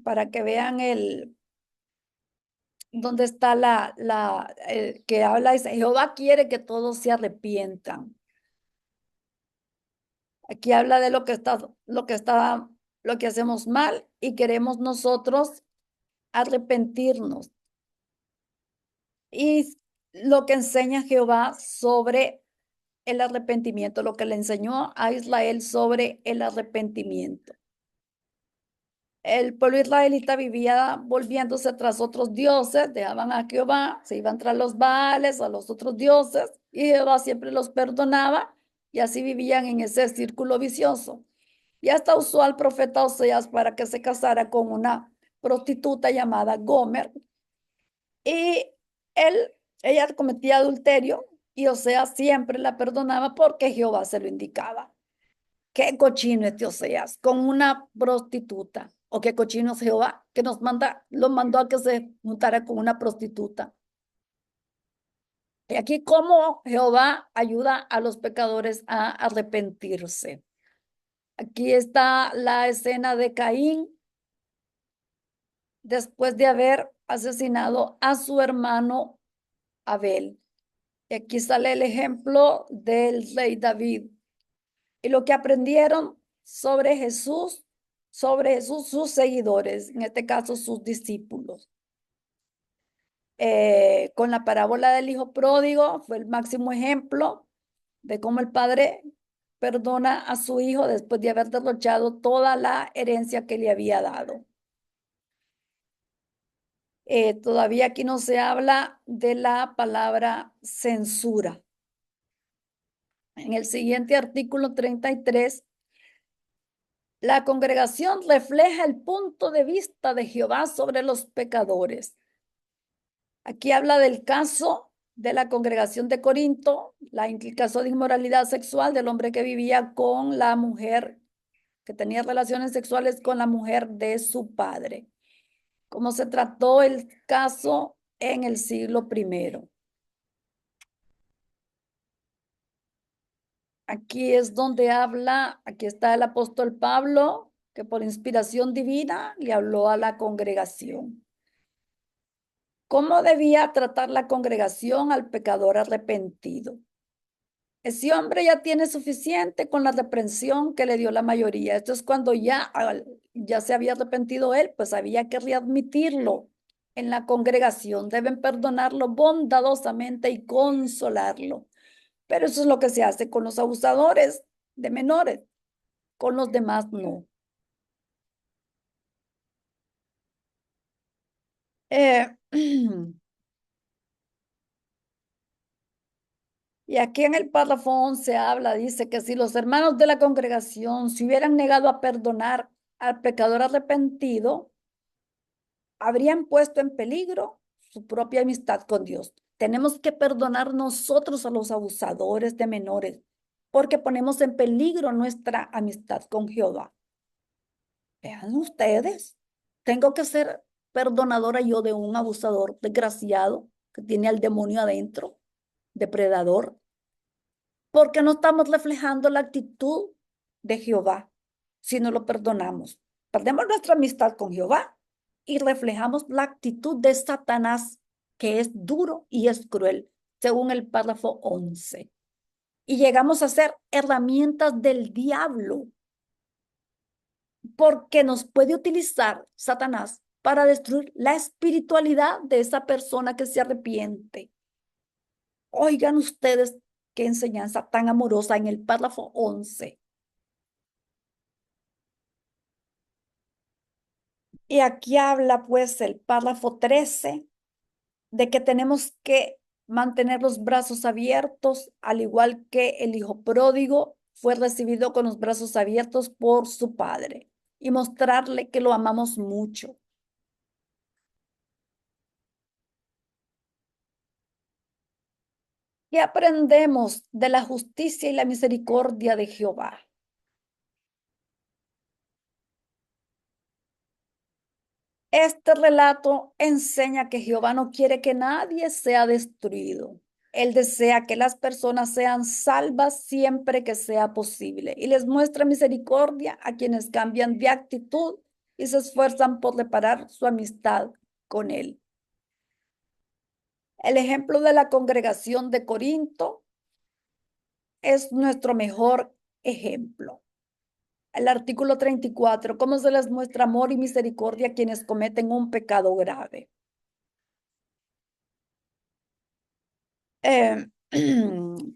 S1: para que vean donde está que habla, dice, Jehová quiere que todos se arrepientan. Aquí habla de lo que hacemos mal y queremos nosotros arrepentirnos. Y lo que enseña Jehová sobre el arrepentimiento, lo que le enseñó a Israel sobre el arrepentimiento. El pueblo israelita vivía volviéndose tras otros dioses, dejaban a Jehová, se iban tras los Baales, a los otros dioses, y Jehová siempre los perdonaba, y así vivían en ese círculo vicioso. Y hasta usó al profeta Oseas para que se casara con una prostituta llamada Gomer, y ella cometía adulterio, y Oseas siempre la perdonaba porque Jehová se lo indicaba. Qué cochino este Oseas con una prostituta. O qué cochino es Jehová que lo mandó a que se juntara con una prostituta. Y aquí cómo Jehová ayuda a los pecadores a arrepentirse. Aquí está la escena de Caín después de haber asesinado a su hermano Abel. Y aquí sale el ejemplo del rey David. Y lo que aprendieron sobre Jesús, sus seguidores, en este caso sus discípulos. Con la parábola del hijo pródigo fue el máximo ejemplo de cómo el padre perdona a su hijo después de haber derrochado toda la herencia que le había dado. Todavía aquí no se habla de la palabra censura. En el siguiente artículo 33, la congregación refleja el punto de vista de Jehová sobre los pecadores. Aquí habla del caso de la congregación de Corinto, el caso de inmoralidad sexual del hombre que vivía con la mujer, que tenía relaciones sexuales con la mujer de su padre. Cómo se trató el caso en el siglo I. Aquí es donde aquí está el apóstol Pablo, que por inspiración divina le habló a la congregación. ¿Cómo debía tratar la congregación al pecador arrepentido? Ese hombre ya tiene suficiente con la reprensión que le dio la mayoría. Esto es cuando ya se había arrepentido él, pues había que readmitirlo en la congregación. Deben perdonarlo bondadosamente y consolarlo. Pero eso es lo que se hace con los abusadores de menores, con los demás no. Y aquí en el párrafo 11 habla, dice que si los hermanos de la congregación se hubieran negado a perdonar al pecador arrepentido, habrían puesto en peligro su propia amistad con Dios. Tenemos que perdonar nosotros a los abusadores de menores, porque ponemos en peligro nuestra amistad con Jehová. Vean ustedes, tengo que ser perdonadora yo de un abusador desgraciado que tiene al demonio adentro, depredador, porque no estamos reflejando la actitud de Jehová si no lo perdonamos. Perdemos nuestra amistad con Jehová y reflejamos la actitud de Satanás, que es duro y es cruel, según el párrafo 11. Y llegamos a ser herramientas del diablo, porque nos puede utilizar Satanás para destruir la espiritualidad de esa persona que se arrepiente. Oigan ustedes qué enseñanza tan amorosa en el párrafo 11. Y aquí habla pues el párrafo 13 de que tenemos que mantener los brazos abiertos, al igual que el hijo pródigo fue recibido con los brazos abiertos por su padre, y mostrarle que lo amamos mucho. ¿Qué aprendemos de la justicia y la misericordia de Jehová? Este relato enseña que Jehová no quiere que nadie sea destruido. Él desea que las personas sean salvas siempre que sea posible y les muestra misericordia a quienes cambian de actitud y se esfuerzan por reparar su amistad con Él. El ejemplo de la congregación de Corinto es nuestro mejor ejemplo. El artículo 34, ¿cómo se les muestra amor y misericordia a quienes cometen un pecado grave?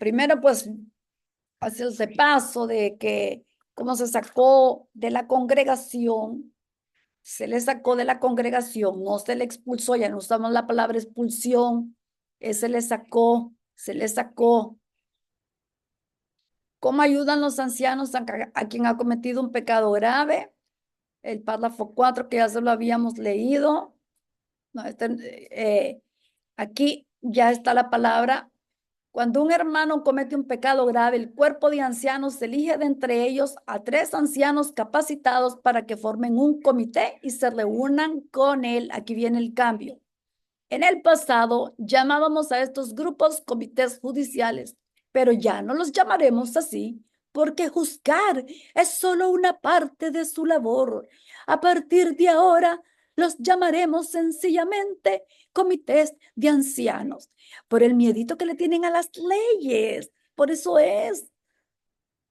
S1: Primero, pues, hacia el repaso de que cómo se sacó de la congregación, se le sacó de la congregación, no se le expulsó, ya no usamos la palabra expulsión, se le sacó, se le sacó. ¿Cómo ayudan los ancianos a quien ha cometido un pecado grave? El párrafo 4 que ya se lo habíamos leído. No, aquí ya está la palabra. Cuando un hermano comete un pecado grave, el cuerpo de ancianos elige de entre ellos a 3 ancianos capacitados para que formen un comité y se reúnan con él. Aquí viene el cambio. En el pasado llamábamos a estos grupos comités judiciales, pero ya no los llamaremos así, porque juzgar es solo una parte de su labor. A partir de ahora los llamaremos sencillamente comités de ancianos, por el miedito que le tienen a las leyes. Por eso es.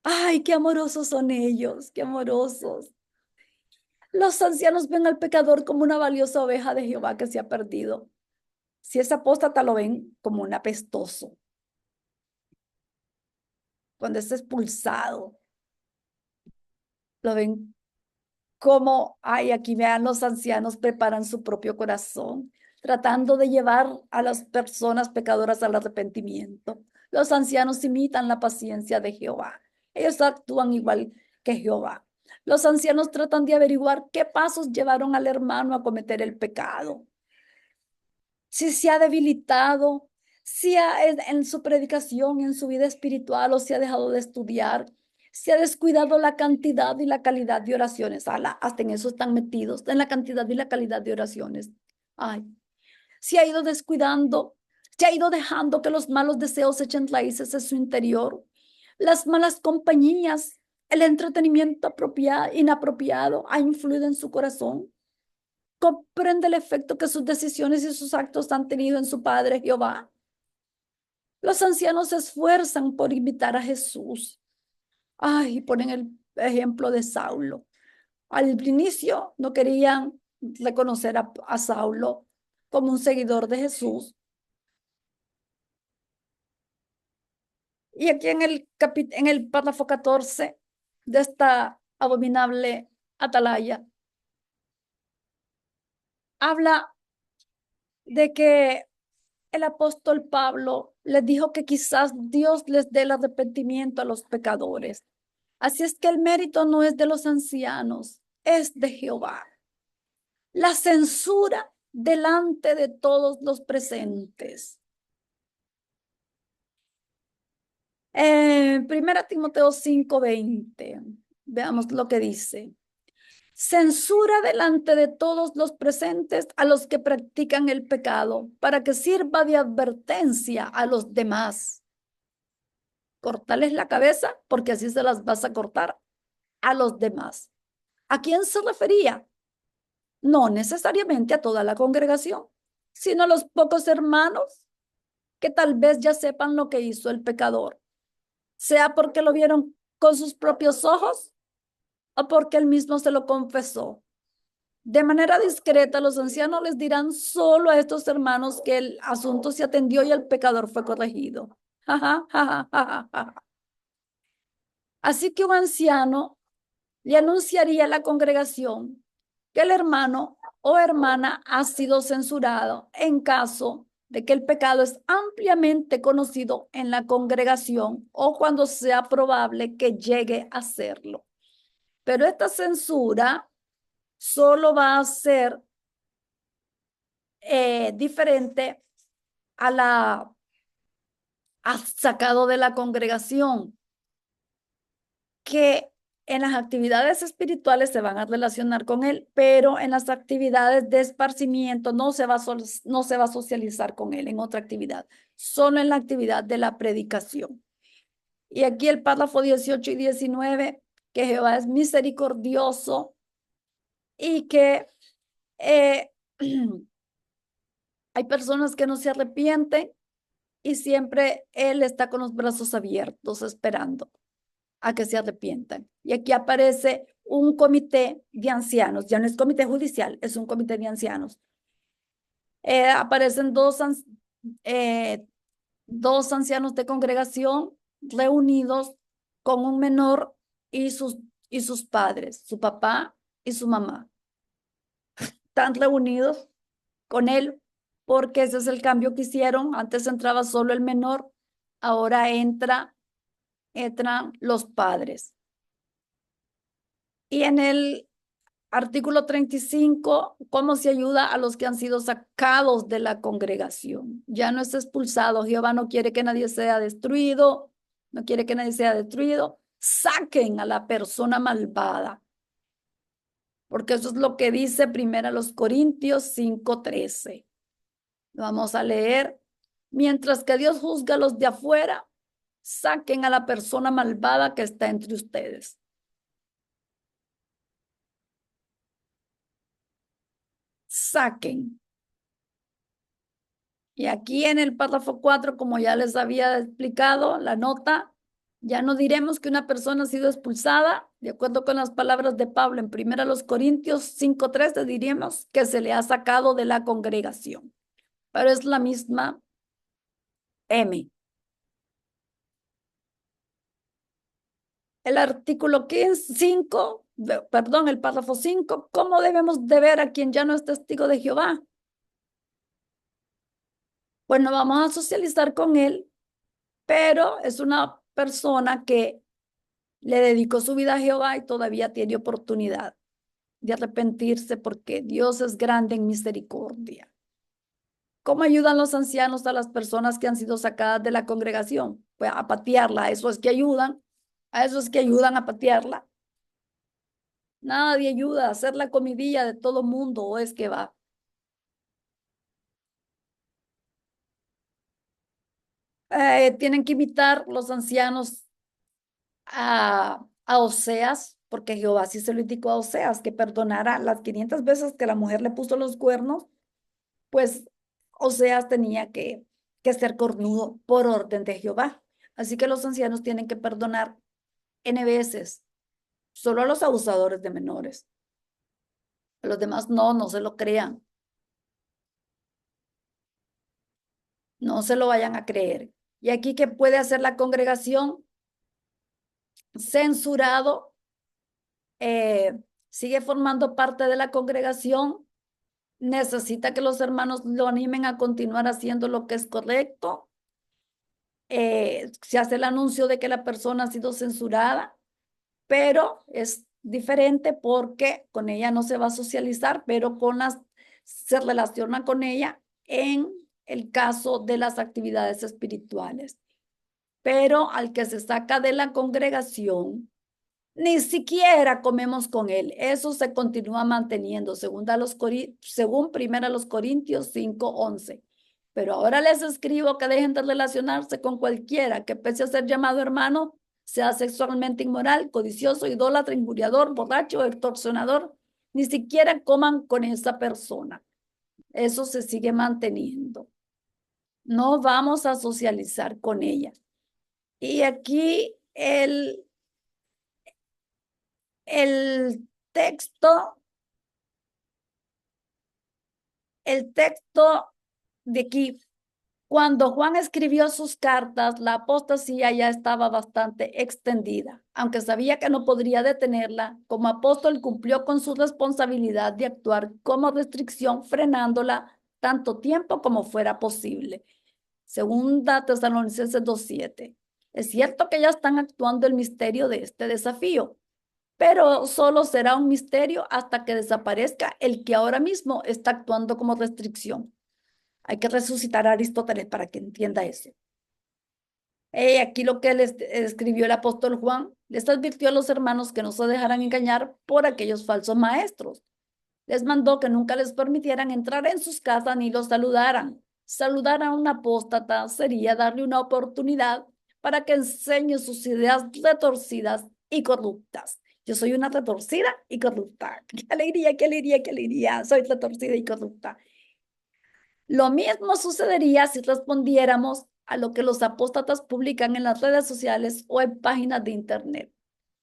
S1: Ay, qué amorosos son ellos, qué amorosos. Los ancianos ven al pecador como una valiosa oveja de Jehová que se ha perdido. Si es apóstata, lo ven como un apestoso. Cuando es expulsado, lo ven como, ay, aquí vean, los ancianos preparan su propio corazón, tratando de llevar a las personas pecadoras al arrepentimiento. Los ancianos imitan la paciencia de Jehová. Ellos actúan igual que Jehová. Los ancianos tratan de averiguar qué pasos llevaron al hermano a cometer el pecado. Si se ha debilitado, si en su predicación, en su vida espiritual, o si ha dejado de estudiar, si ha descuidado la cantidad y la calidad de oraciones. Hasta en eso están metidos, en la cantidad y la calidad de oraciones. Ay, si ha ido descuidando, se ha ido dejando que los malos deseos echen raíces en su interior, las malas compañías, el entretenimiento inapropiado ha influido en su corazón. Comprende el efecto que sus decisiones y sus actos han tenido en su Padre Jehová. Los ancianos se esfuerzan por imitar a Jesús. Ay, ponen el ejemplo de Saulo. Al inicio no querían reconocer a Saulo como un seguidor de Jesús. Y aquí en el párrafo 14 de esta abominable atalaya, habla de que el apóstol Pablo les dijo que quizás Dios les dé el arrepentimiento a los pecadores. Así es que el mérito no es de los ancianos, es de Jehová. La censura delante de todos los presentes. 1 Timoteo 5:20. Veamos lo que dice. Censura delante de todos los presentes a los que practican el pecado, para que sirva de advertencia a los demás. Cortarles la cabeza, porque así se las vas a cortar a los demás. ¿A quién se refería? No necesariamente a toda la congregación, sino a los pocos hermanos que tal vez ya sepan lo que hizo el pecador, sea porque lo vieron con sus propios ojos o porque él mismo se lo confesó. De manera discreta, los ancianos les dirán solo a estos hermanos que el asunto se atendió y el pecador fue corregido. Así que un anciano le anunciaría a la congregación que el hermano o hermana ha sido censurado en caso de que el pecado es ampliamente conocido en la congregación o cuando sea probable que llegue a serlo. Pero esta censura solo va a ser diferente a la sacado de la congregación, que en las actividades espirituales se van a relacionar con él, pero en las actividades de esparcimiento no se va a socializar con él en otra actividad, solo en la actividad de la predicación. Y aquí el párrafo 18 y 19, que Jehová es misericordioso y que hay personas que no se arrepienten y siempre Él está con los brazos abiertos esperando a que se arrepientan. Y aquí aparece un comité de ancianos, ya no es comité judicial, es un comité de ancianos. Aparecen dos ancianos de congregación reunidos con un menor y sus padres, su papá y su mamá. Están reunidos con él porque ese es el cambio que hicieron. Antes entraba solo el menor, ahora entran los padres. Y en el artículo 35, ¿cómo se ayuda a los que han sido sacados de la congregación? Ya no es expulsado. Jehová no quiere que nadie sea destruido, no quiere que nadie sea destruido. Saquen a la persona malvada, porque eso es lo que dice primero los Corintios 5:13. Vamos a leer. Mientras que Dios juzga a los de afuera, saquen a la persona malvada que está entre ustedes. Saquen. Y aquí en el párrafo 4, como ya les había explicado, la nota, ya no diremos que una persona ha sido expulsada, de acuerdo con las palabras de Pablo en 1 Corintios 5:13, diríamos que se le ha sacado de la congregación. Pero es la misma M. El artículo 5, perdón, el párrafo 5, ¿cómo debemos de ver a quien ya no es testigo de Jehová? Pues no vamos a socializar con él, pero es una persona que le dedicó su vida a Jehová y todavía tiene oportunidad de arrepentirse porque Dios es grande en misericordia. ¿Cómo ayudan los ancianos a las personas que han sido sacadas de la congregación? Pues a patearla, a eso es que ayudan, a eso es que ayudan a patearla. Nadie ayuda a hacer la comidilla de todo mundo, o es que va. Tienen que imitar los ancianos a Oseas, porque Jehová sí se lo indicó a Oseas, que perdonara las 500 veces que la mujer le puso los cuernos, pues Oseas tenía que ser cornudo por orden de Jehová. Así que los ancianos tienen que perdonar N veces, solo a los abusadores de menores. A los demás no se lo crean, no se lo vayan a creer. Y aquí, ¿qué puede hacer la congregación? Censurado, sigue formando parte de la congregación, necesita que los hermanos lo animen a continuar haciendo lo que es correcto. Se hace el anuncio de que la persona ha sido censurada, pero es diferente porque con ella no se va a socializar, pero se relaciona con ella en el caso de las actividades espirituales. Pero al que se saca de la congregación, ni siquiera comemos con él. Eso se continúa manteniendo, según 1 Corintios 5:11. Pero ahora les escribo que dejen de relacionarse con cualquiera que, pese a ser llamado hermano, sea sexualmente inmoral, codicioso, idólatra, injuriador, borracho, extorsionador. Ni siquiera coman con esa persona. Eso se sigue manteniendo. No vamos a socializar con ella. Y aquí el texto, el texto de aquí, cuando Juan escribió sus cartas, la apostasía ya estaba bastante extendida. Aunque sabía que no podría detenerla, como apóstol cumplió con su responsabilidad de actuar como restricción, frenándola tanto tiempo como fuera posible. Segunda Tesalonicenses 2:7. Es cierto que ya están actuando el misterio de este desafío, pero solo será un misterio hasta que desaparezca el que ahora mismo está actuando como restricción. Hay que resucitar a Aristóteles para que entienda eso. Aquí lo que les escribió el apóstol Juan, les advirtió a los hermanos que no se dejaran engañar por aquellos falsos maestros. Les mandó que nunca les permitieran entrar en sus casas ni los saludaran. Saludar a un apóstata sería darle una oportunidad para que enseñe sus ideas retorcidas y corruptas. Yo soy una retorcida y corrupta. ¡Qué alegría, qué alegría, qué alegría! Soy retorcida y corrupta. Lo mismo sucedería si respondiéramos a lo que los apóstatas publican en las redes sociales o en páginas de internet.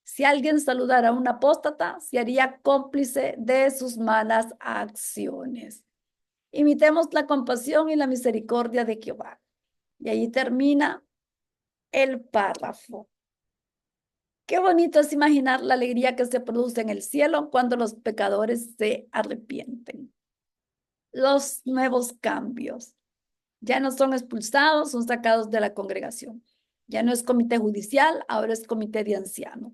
S1: Si alguien saludara a un apóstata, se haría cómplice de sus malas acciones. Imitemos la compasión y la misericordia de Jehová. Y ahí termina el párrafo. Qué bonito es imaginar la alegría que se produce en el cielo cuando los pecadores se arrepienten. Los nuevos cambios. Ya no son expulsados, son sacados de la congregación. Ya no es comité judicial, ahora es comité de ancianos.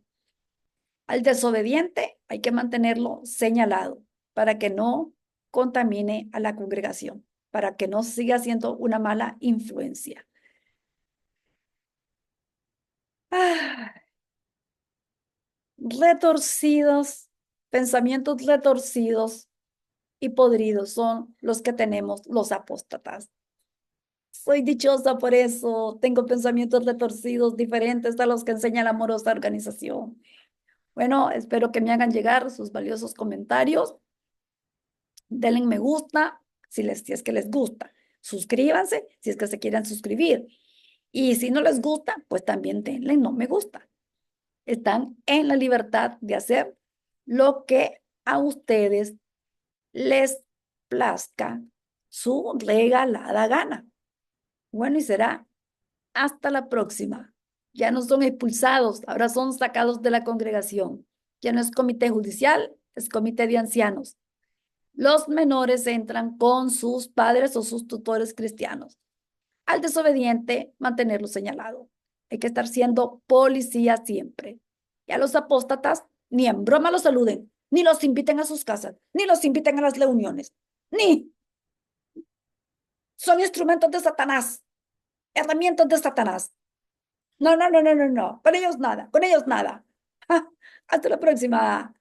S1: Al desobediente hay que mantenerlo señalado para que no contamine a la congregación, para que no siga siendo una mala influencia. Ah, retorcidos, pensamientos retorcidos y podridos son los que tenemos los apóstatas. Soy dichosa por eso. Tengo pensamientos retorcidos diferentes a los que enseña la amorosa organización. Bueno, espero que me hagan llegar sus valiosos comentarios. Denle me gusta si es que les gusta. Suscríbanse si es que se quieren suscribir. Y si no les gusta, pues también denle no me gusta. Están en la libertad de hacer lo que a ustedes les plazca su regalada gana. Bueno, y será hasta la próxima. Ya no son expulsados, ahora son sacados de la congregación. Ya no es comité judicial, es comité de ancianos. Los menores entran con sus padres o sus tutores cristianos. Al desobediente, mantenerlo señalado. Hay que estar siendo policía siempre. Y a los apóstatas, ni en broma los saluden, ni los inviten a sus casas, ni los inviten a las reuniones, ni. Son instrumentos de Satanás, herramientas de Satanás. No, no, no, no, no, no. Con ellos nada, con ellos nada. Hasta la próxima.